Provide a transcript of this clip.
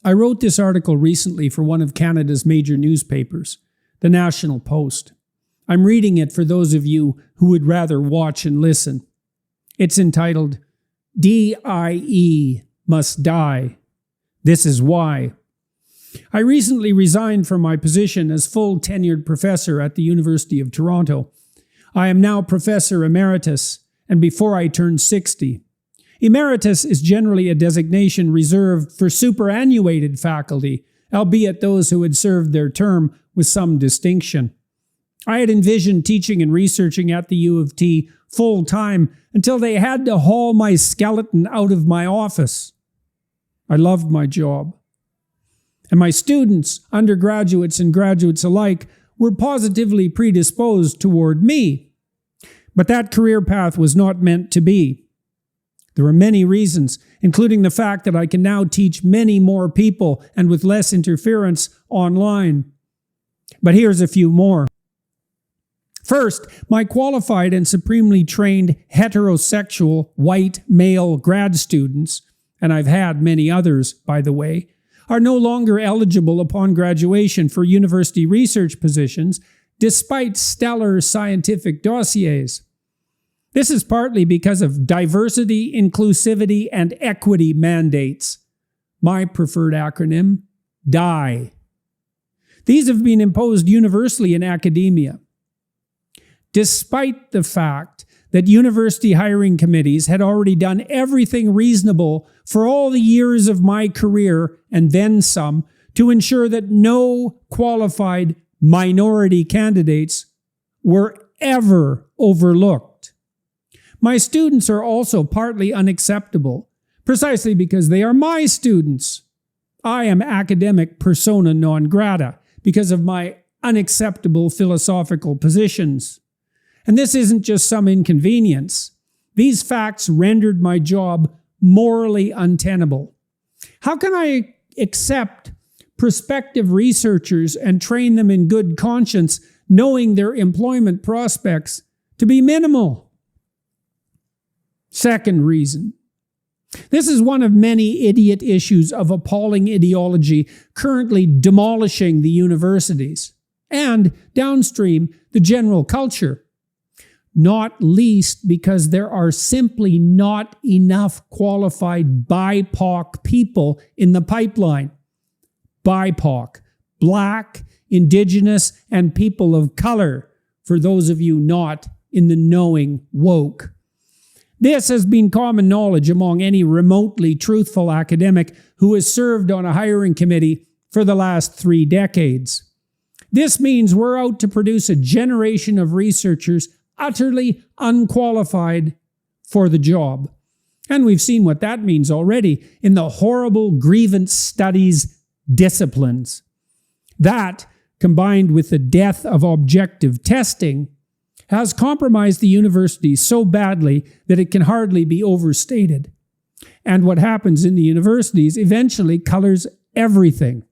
I wrote this article recently for one of Canada's major newspapers, the National Post. I'm reading it for those of you who would rather watch and listen. It's entitled, DIE Must Die. This is Why. I recently resigned from my position as full tenured professor at the University of Toronto. I am now Professor Emeritus, and before I turned 60. Emeritus is generally a designation reserved for superannuated faculty, albeit those who had served their term with some distinction. I had envisioned teaching and researching at the U of T full-time until they had to haul my skeleton out of my office. I loved my job. And my students, undergraduates and graduates alike, were positively predisposed toward me. But that career path was not meant to be. There are many reasons, including the fact that I can now teach many more people and with less interference online. But here's a few more. First, my qualified and supremely trained heterosexual white male grad students, and I've had many others, by the way, are no longer eligible upon graduation for university research positions, despite stellar scientific dossiers. This is partly because of diversity, inclusivity, and equity mandates. My preferred acronym, DIE. These have been imposed universally in academia. Despite the fact that university hiring committees had already done everything reasonable for all the years of my career and then some to ensure that no qualified minority candidates were ever overlooked. My students are also partly unacceptable, precisely because they are my students. I am academic persona non grata because of my unacceptable philosophical positions. And this isn't just some inconvenience. These facts rendered my job morally untenable. How can I accept prospective researchers and train them in good conscience, knowing their employment prospects to be minimal? Second reason. This is one of many idiot issues of appalling ideology currently demolishing the universities and, downstream, the general culture. Not least because there are simply not enough qualified BIPOC people in the pipeline. BIPOC, Black, Indigenous, and people of color, for those of you not in the knowing woke. This has been common knowledge among any remotely truthful academic who has served on a hiring committee for the last 3 decades. This means we're out to produce a generation of researchers utterly unqualified for the job. And we've seen what that means already in the horrible grievance studies disciplines. That, combined with the death of objective testing, has compromised the university so badly that it can hardly be overstated. And what happens in the universities eventually colors everything.